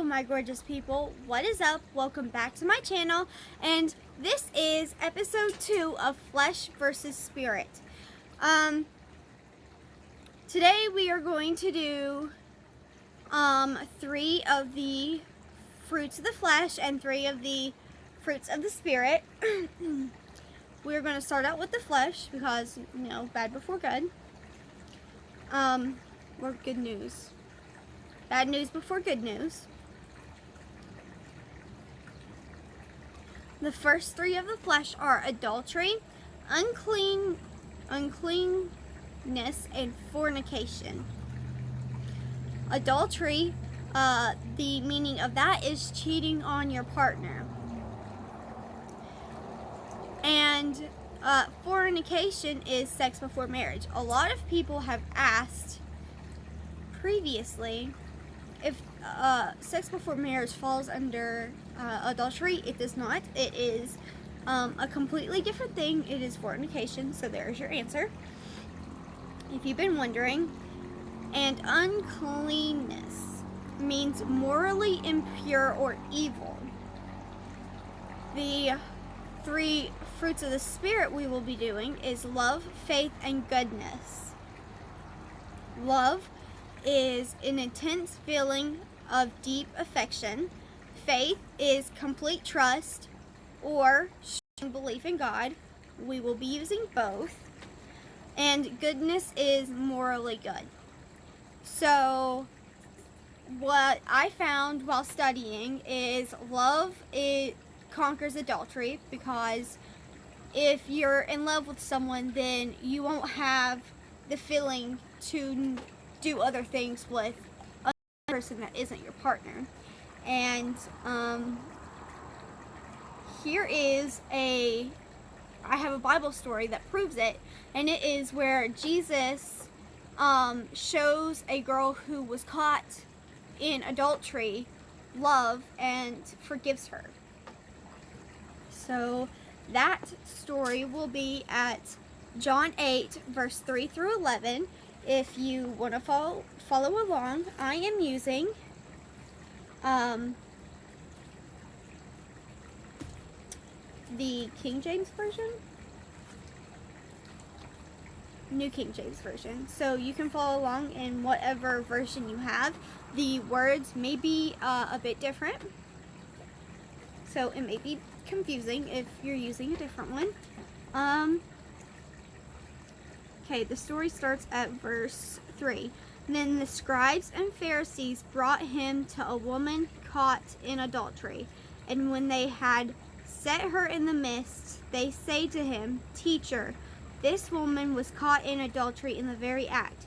Hello my gorgeous people, what is up? Welcome back to my channel, and this is episode 2 of Flesh versus Spirit. Today we are going to do 3 of the fruits of the flesh and 3 of the fruits of the spirit. We're going to start out with the flesh because, you know, bad before good. Or good news. Bad news before good news. The first 3 of the flesh are adultery, uncleanness, and fornication. Adultery, the meaning of that is cheating on your partner. And fornication is sex before marriage. A lot of people have asked previously if sex before marriage falls under adultery. It does not. It is a completely different thing. It is fornication. So there's your answer, if you've been wondering. And uncleanness means morally impure or evil. The 3 fruits of the spirit we will be doing is love, faith, and goodness. Love is an intense feeling of deep affection. Faith is complete trust or strong belief in God. We will be using both. And goodness is morally good. So what I found while studying is love, it conquers adultery, because if you're in love with someone, then you won't have the feeling to do other things with a person that isn't your partner. And here is I have a Bible story that proves it, and it is where Jesus shows a girl who was caught in adultery love and forgives her. So that story will be at John 8 verse 3 through 11. If you want to follow along, I am using the King James Version, New King James Version. So you can follow along in whatever version you have. The words may be a bit different, so it may be confusing if you're using a different one. Okay, the story starts at verse 3. Then the scribes and Pharisees brought him to a woman caught in adultery. And when they had set her in the midst, they say to him, "Teacher, this woman was caught in adultery in the very act.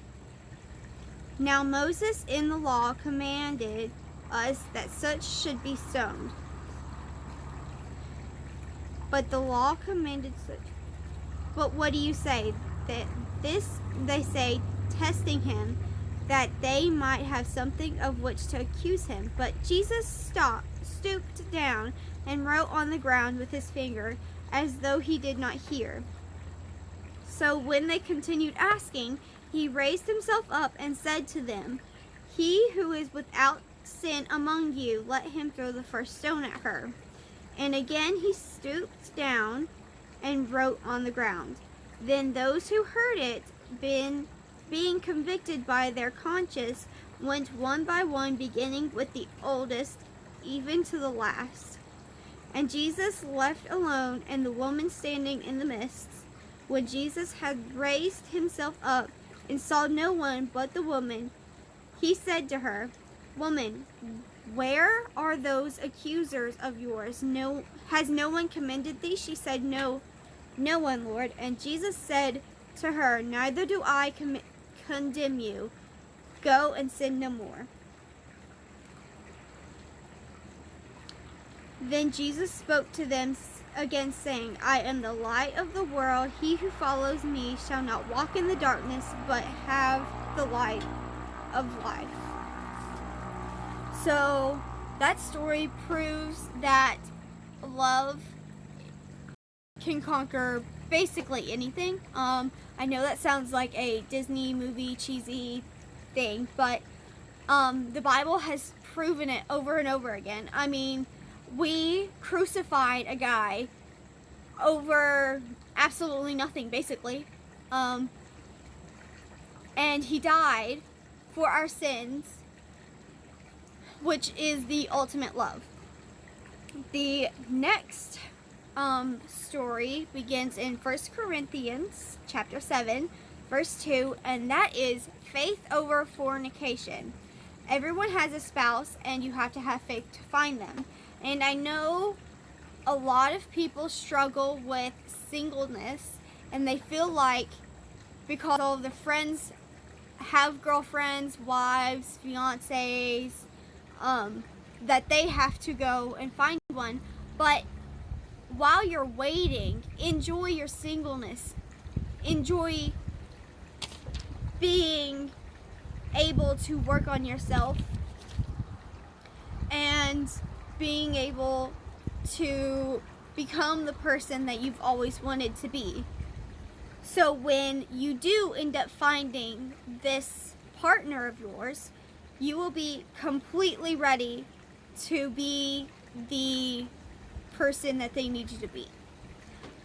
Now Moses in the law commanded us that such should be stoned. But the law commanded such. But what do you say?" That this they say, testing him, that they might have something of which to accuse him. But Jesus stooped down and wrote on the ground with his finger, as though he did not hear. So when they continued asking, he raised himself up and said to them, "He who is without sin among you, let him throw the first stone at her." And again he stooped down and wrote on the ground. Then those who heard it, being convicted by their conscience, went one by one, beginning with the oldest, even to the last. And Jesus left alone, and the woman standing in the midst. When Jesus had raised himself up and saw no one but the woman, he said to her, "Woman, where are those accusers of yours? Has no one commended thee?" She said, "No one, Lord." And Jesus said to her, "Neither do I condemn you. Go and sin no more." Then Jesus spoke to them again, saying, "I am the light of the world. He who follows me shall not walk in the darkness, but have the light of life." So that story proves that love can conquer basically anything. I know that sounds like a Disney movie cheesy thing, but The Bible has proven it over and over again. I mean, we crucified a guy over absolutely nothing, basically. And he died for our sins, which is the ultimate love. The next story begins in 1 Corinthians chapter 7, verse 2, and that is faith over fornication. Everyone has a spouse, and you have to have faith to find them. And I know a lot of people struggle with singleness, and they feel like because all of their friends have girlfriends, wives, fiancés, that they have to go and find one. But while you're waiting, enjoy your singleness. Enjoy being able to work on yourself and being able to become the person that you've always wanted to be. So when you do end up finding this partner of yours, you will be completely ready to be the person that they need you to be.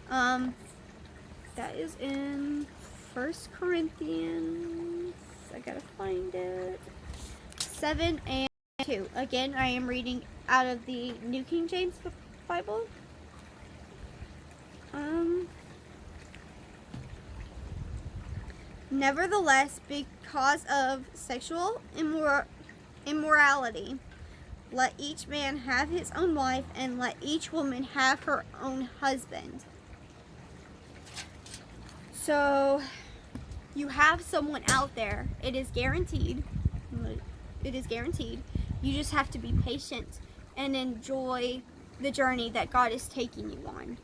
That is in 1 Corinthians, I gotta find it, 7 and 2. Again, I am reading out of the New King James Bible. Nevertheless, because of sexual immorality, let each man have his own wife, and let each woman have her own husband. So, you have someone out there. It is guaranteed. It is guaranteed. You just have to be patient and enjoy the journey that God is taking you on.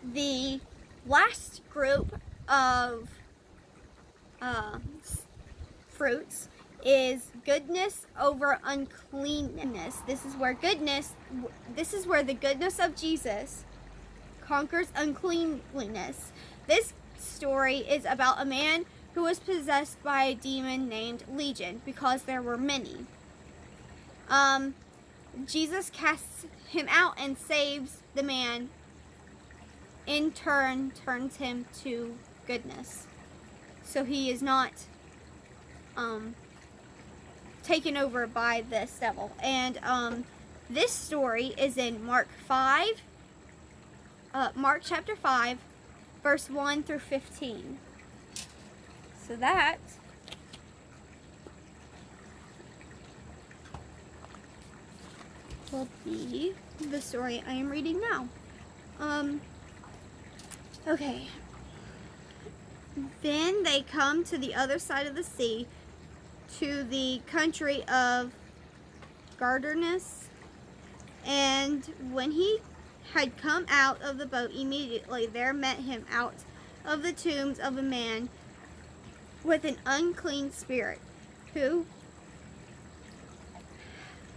The last group of fruits is goodness over uncleanness. This is where the goodness of Jesus conquers uncleanliness. This story is about a man who was possessed by a demon named Legion, because there were many. Jesus casts him out and saves the man. In turn, turns him to goodness. So he is not taken over by this devil. And this story is in Mark chapter 5, verse 1 through 15. So that will be the story I am reading now. Okay. Then they come to the other side of the sea, to the country of Gadarenes. And when he had come out of the boat, immediately there met him out of the tombs of a man with an unclean spirit, who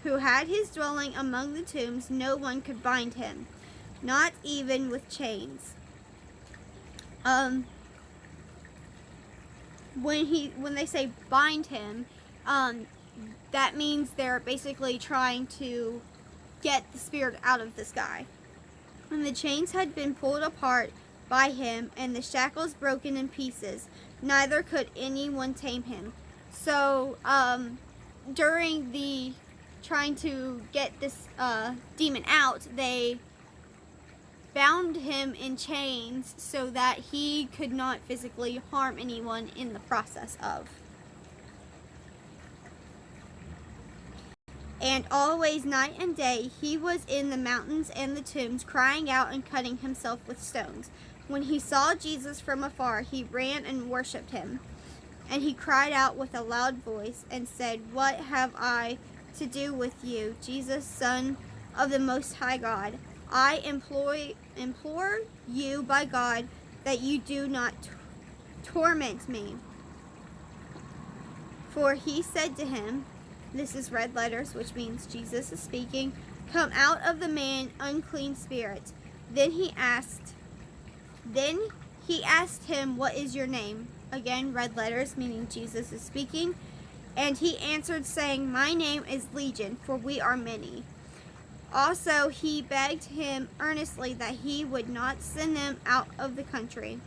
had his dwelling among the tombs. No one could bind him, not even with chains. When they say bind him, that means they're basically trying to get the spirit out of this guy. And the chains had been pulled apart by him, and the shackles broken in pieces. Neither could anyone tame him. So, during the trying to get this demon out, they bound him in chains so that he could not physically harm anyone in the process of. And always, night and day, he was in the mountains and the tombs, crying out and cutting himself with stones. When he saw Jesus from afar, he ran and worshipped him. And he cried out with a loud voice and said, "What have I to do with you, Jesus, Son of the Most High God? I implore you by God that you do not torment me." For he said to him, this is red letters, which means Jesus is speaking, "Come out of the man, unclean spirit." Then he asked him, "What is your name?" Again, red letters, meaning Jesus is speaking. And he answered, saying, My name is Legion, for we are many. Also he begged him earnestly that he would not send them out of the country.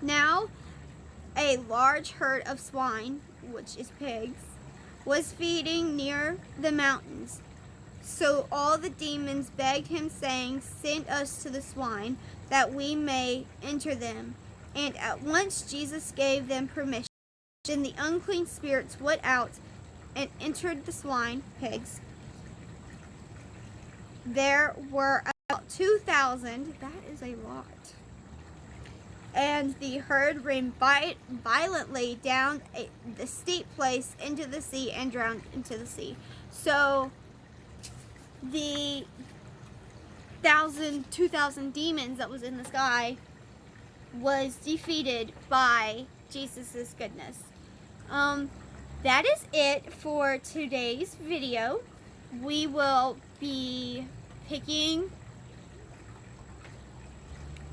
Now a large herd of swine, which is pigs, was feeding near the mountains. So all the demons begged him, saying, Send us to the swine, that we may enter them. And at once Jesus gave them permission. And the unclean spirits went out and entered the swine, pigs. There were about 2,000. That is a lot. And the herd ran violently down the steep place into the sea and drowned into the sea. So the 2,000 demons that was in the sky was defeated by Jesus' goodness. That is it for today's video. We will be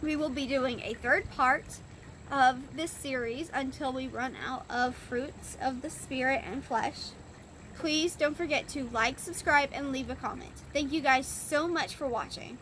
doing a third part of this series until we run out of fruits of the Spirit and flesh. Please don't forget to like, subscribe, and leave a comment. Thank you guys so much for watching.